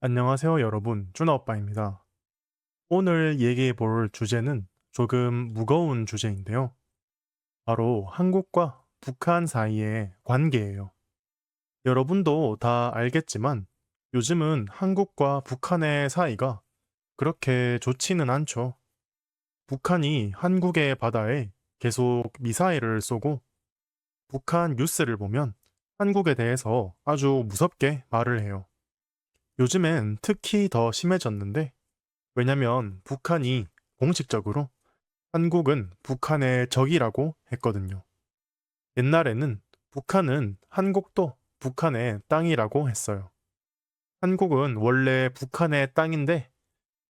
안녕하세요, 여러분. 준아오빠입니다. 오늘 얘기해 볼 주제는 조금 무거운 주제인데요. 바로 한국과 북한 사이의 관계예요. 여러분도 다 알겠지만 요즘은 한국과 북한의 사이가 그렇게 좋지는 않죠. 북한이 한국의 바다에 계속 미사일을 쏘고 북한 뉴스를 보면 한국에 대해서 아주 무섭게 말을 해요. 요즘엔 특히 더 심해졌는데 왜냐면 북한이 공식적으로 한국은 북한의 적이라고 했거든요. 옛날에는 북한은 한국도 북한의 땅이라고 했어요. 한국은 원래 북한의 땅인데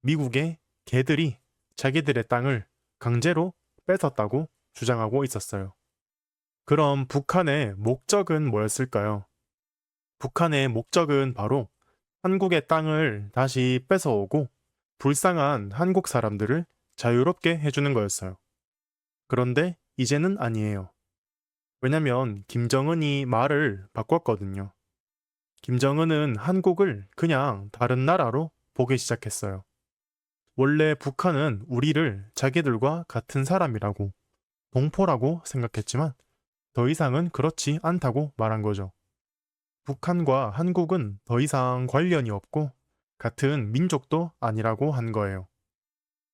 미국의 개들이 자기들의 땅을 강제로 뺏었다고 주장하고 있었어요. 그럼 북한의 목적은 뭐였을까요? 북한의 목적은 바로 한국의 땅을 다시 뺏어오고 불쌍한 한국 사람들을 자유롭게 해주는 거였어요. 그런데 이제는 아니에요. 왜냐면 김정은이 말을 바꿨거든요. 김정은은 한국을 그냥 다른 나라로 보기 시작했어요. 원래 북한은 우리를 자기들과 같은 사람이라고, 동포라고 생각했지만 더 이상은 그렇지 않다고 말한 거죠. 북한과 한국은 더 이상 관련이 없고 같은 민족도 아니라고 한 거예요.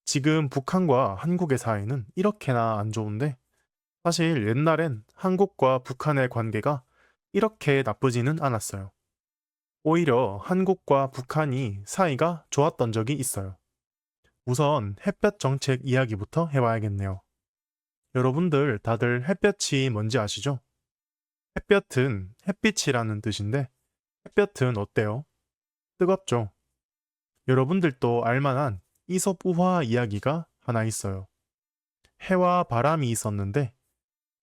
지금 북한과 한국의 사이는 이렇게나 안 좋은데 사실 옛날엔 한국과 북한의 관계가 이렇게 나쁘지는 않았어요. 오히려 한국과 북한이 사이가 좋았던 적이 있어요. 우선 햇볕 정책 이야기부터 해봐야겠네요. 여러분들 다들 햇볕이 뭔지 아시죠? 햇볕은 햇빛이라는 뜻인데 햇볕은 어때요? 뜨겁죠? 여러분들도 알만한 이솝우화 이야기가 하나 있어요. 해와 바람이 있었는데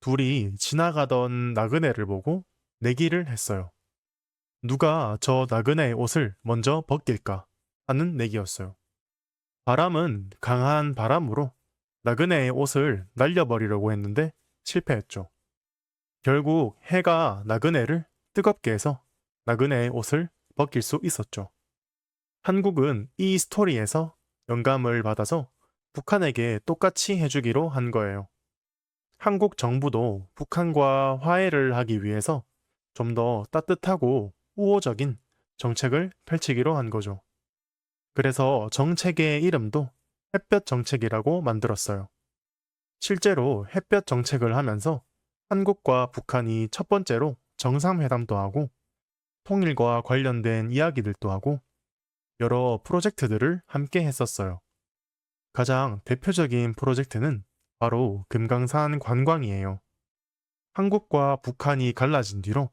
둘이 지나가던 나그네를 보고 내기를 했어요. 누가 저 나그네의 옷을 먼저 벗길까 하는 내기였어요. 바람은 강한 바람으로 나그네의 옷을 날려버리려고 했는데 실패했죠. 결국 해가 나그네를 뜨겁게 해서 나그네의 옷을 벗길 수 있었죠. 한국은 이 스토리에서 영감을 받아서 북한에게 똑같이 해주기로 한 거예요. 한국 정부도 북한과 화해를 하기 위해서 좀 더 따뜻하고 우호적인 정책을 펼치기로 한 거죠. 그래서 정책의 이름도 햇볕 정책이라고 만들었어요. 실제로 햇볕 정책을 하면서 한국과 북한이 첫 번째로 정상회담도 하고 통일과 관련된 이야기들도 하고 여러 프로젝트들을 함께 했었어요. 가장 대표적인 프로젝트는 바로 금강산 관광이에요. 한국과 북한이 갈라진 뒤로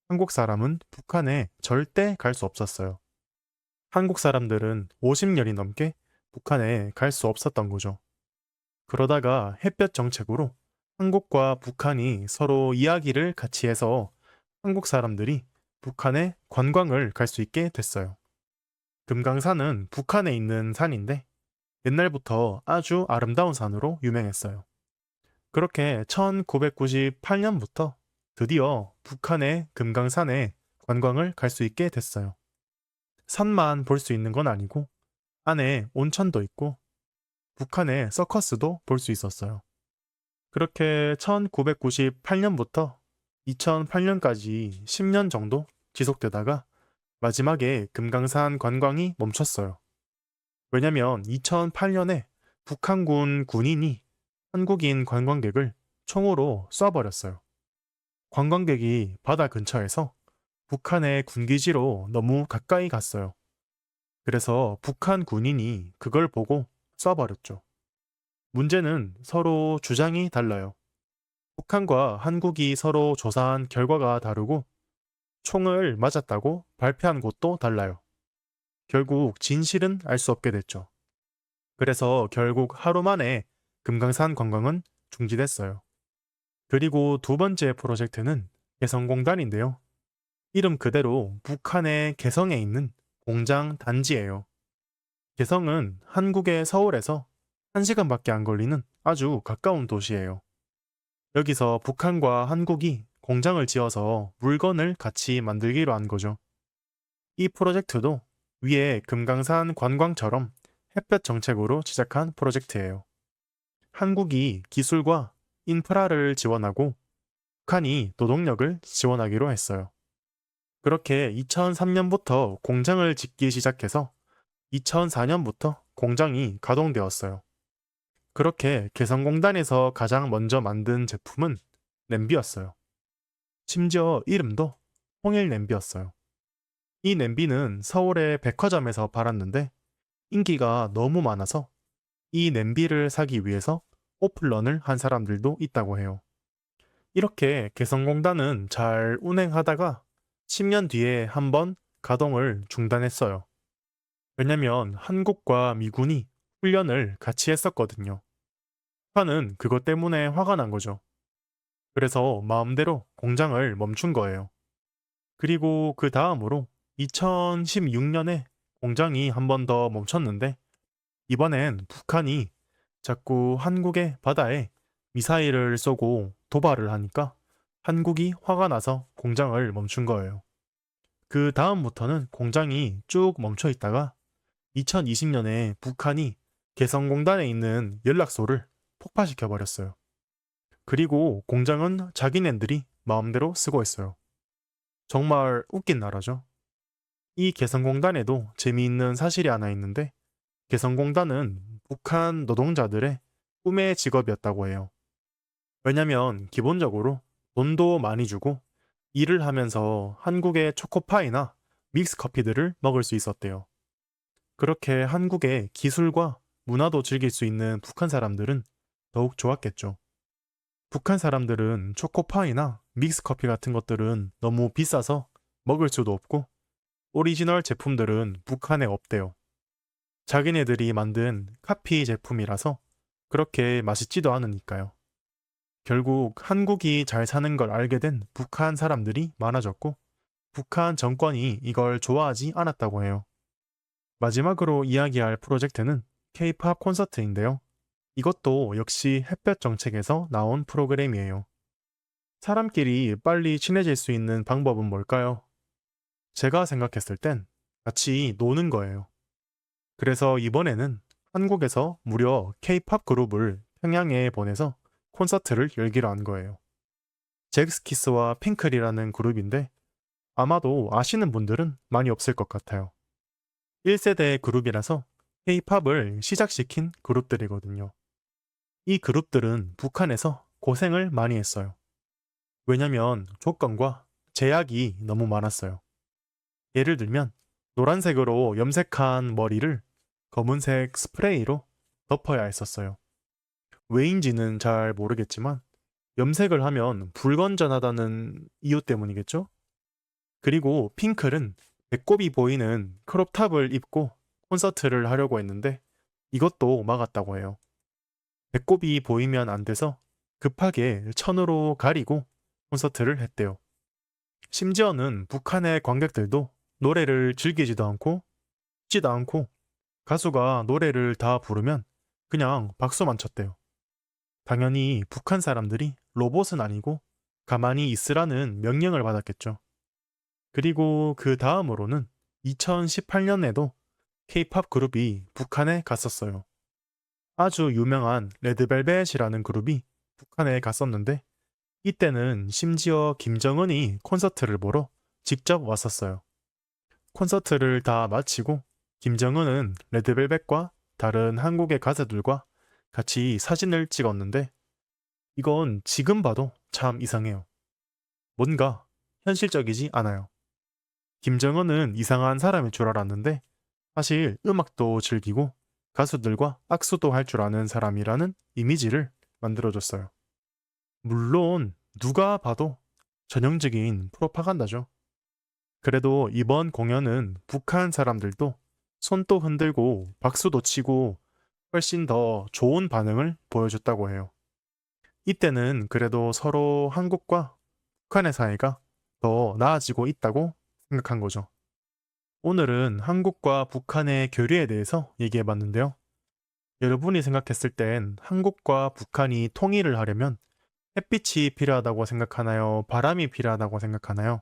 한국 사람은 북한에 절대 갈 수 없었어요. 한국 사람들은 50년이 넘게 북한에 갈 수 없었던 거죠. 그러다가 햇볕 정책으로 한국과 북한이 서로 이야기를 같이 해서 한국 사람들이 북한에 관광을 갈 수 있게 됐어요. 금강산은 북한에 있는 산인데 옛날부터 아주 아름다운 산으로 유명했어요. 그렇게 1998년부터 드디어 북한의 금강산에 관광을 갈 수 있게 됐어요. 산만 볼 수 있는 건 아니고 안에 온천도 있고 북한의 서커스도 볼 수 있었어요. 그렇게 1998년부터 2008년까지 10년 정도 지속되다가 마지막에 금강산 관광이 멈췄어요. 왜냐면 2008년에 북한군 군인이 한국인 관광객을 총으로 쏴버렸어요. 관광객이 바다 근처에서 북한의 군기지로 너무 가까이 갔어요. 그래서 북한 군인이 그걸 보고 쏴버렸죠. 문제는 서로 주장이 달라요. 북한과 한국이 서로 조사한 결과가 다르고 총을 맞았다고 발표한 곳도 달라요. 결국 진실은 알 수 없게 됐죠. 그래서 결국 하루 만에 금강산 관광은 중지됐어요. 그리고 두 번째 프로젝트는 개성공단인데요. 이름 그대로 북한의 개성에 있는 공장 단지예요. 개성은 한국의 서울에서 1시간밖에 안 걸리는 아주 가까운 도시예요. 여기서 북한과 한국이 공장을 지어서 물건을 같이 만들기로 한 거죠. 이 프로젝트도 위에 금강산 관광처럼 햇볕 정책으로 시작한 프로젝트예요. 한국이 기술과 인프라를 지원하고 북한이 노동력을 지원하기로 했어요. 그렇게 2003년부터 공장을 짓기 시작해서 2004년부터 공장이 가동되었어요. 그렇게 개성공단에서 가장 먼저 만든 제품은 냄비였어요. 심지어 이름도 통일 냄비였어요. 이 냄비는 서울의 백화점에서 팔았는데 인기가 너무 많아서 이 냄비를 사기 위해서 오픈런을 한 사람들도 있다고 해요. 이렇게 개성공단은 잘 운행하다가 10년 뒤에 한번 가동을 중단했어요. 왜냐면 한국과 미군이 훈련을 같이 했었거든요. 북한은 그것 때문에 화가 난 거죠. 그래서 마음대로 공장을 멈춘 거예요. 그리고 그 다음으로 2016년에 공장이 한 번 더 멈췄는데 이번엔 북한이 자꾸 한국의 바다에 미사일을 쏘고 도발을 하니까 한국이 화가 나서 공장을 멈춘 거예요. 그 다음부터는 공장이 쭉 멈춰 있다가 2020년에 북한이 개성공단에 있는 연락소를 폭파시켜 버렸어요. 그리고 공장은 자기네들이 마음대로 쓰고 있어요. 정말 웃긴 나라죠. 이 개성공단에도 재미있는 사실이 하나 있는데 개성공단은 북한 노동자들의 꿈의 직업이었다고 해요. 왜냐면 기본적으로 돈도 많이 주고 일을 하면서 한국의 초코파이나 믹스 커피들을 먹을 수 있었대요. 그렇게 한국의 기술과 문화도 즐길 수 있는 북한 사람들은 더욱 좋았겠죠. 북한 사람들은 초코파이나 믹스커피 같은 것들은 너무 비싸서 먹을 수도 없고 오리지널 제품들은 북한에 없대요. 자기네들이 만든 카피 제품이라서 그렇게 맛있지도 않으니까요. 결국 한국이 잘 사는 걸 알게 된 북한 사람들이 많아졌고 북한 정권이 이걸 좋아하지 않았다고 해요. 마지막으로 이야기할 프로젝트는 K-팝 콘서트인데요. 이것도 역시 햇볕 정책에서 나온 프로그램이에요. 사람끼리 빨리 친해질 수 있는 방법은 뭘까요? 제가 생각했을 땐 같이 노는 거예요. 그래서 이번에는 한국에서 무려 K-팝 그룹을 평양에 보내서 콘서트를 열기로 한 거예요. 잭스키스와 핑클이라는 그룹인데 아마도 아시는 분들은 많이 없을 것 같아요. 1세대 그룹이라서 K-팝을 시작시킨 그룹들이거든요. 이 그룹들은 북한에서 고생을 많이 했어요. 왜냐면 조건과 제약이 너무 많았어요. 예를 들면 노란색으로 염색한 머리를 검은색 스프레이로 덮어야 했었어요. 왜인지는 잘 모르겠지만 염색을 하면 불건전하다는 이유 때문이겠죠? 그리고 핑클은 배꼽이 보이는 크롭탑을 입고 콘서트를 하려고 했는데 이것도 막았다고 해요. 배꼽이 보이면 안 돼서 급하게 천으로 가리고 콘서트를 했대요. 심지어는 북한의 관객들도 노래를 즐기지도 않고 듣지도 않고 가수가 노래를 다 부르면 그냥 박수만 쳤대요. 당연히 북한 사람들이 로봇은 아니고 가만히 있으라는 명령을 받았겠죠. 그리고 그 다음으로는 2018년에도 K-팝 그룹이 북한에 갔었어요. 아주 유명한 레드벨벳이라는 그룹이 북한에 갔었는데 이때는 심지어 김정은이 콘서트를 보러 직접 왔었어요. 콘서트를 다 마치고 김정은은 레드벨벳과 다른 한국의 가수들과 같이 사진을 찍었는데 이건 지금 봐도 참 이상해요. 뭔가 현실적이지 않아요. 김정은은 이상한 사람일 줄 알았는데 사실 음악도 즐기고 가수들과 악수도 할 줄 아는 사람이라는 이미지를 만들어줬어요. 물론 누가 봐도 전형적인 프로파간다죠. 그래도 이번 공연은 북한 사람들도 손도 흔들고 박수도 치고 훨씬 더 좋은 반응을 보여줬다고 해요. 이때는 그래도 서로 한국과 북한의 사이가 더 나아지고 있다고 생각한 거죠. 오늘은 한국과 북한의 교류에 대해서 얘기해 봤는데요. 여러분이 생각했을 땐 한국과 북한이 통일을 하려면 햇빛이 필요하다고 생각하나요? 바람이 필요하다고 생각하나요?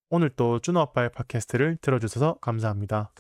오늘 또 준호 아빠의 팟캐스트를 들어주셔서 감사합니다.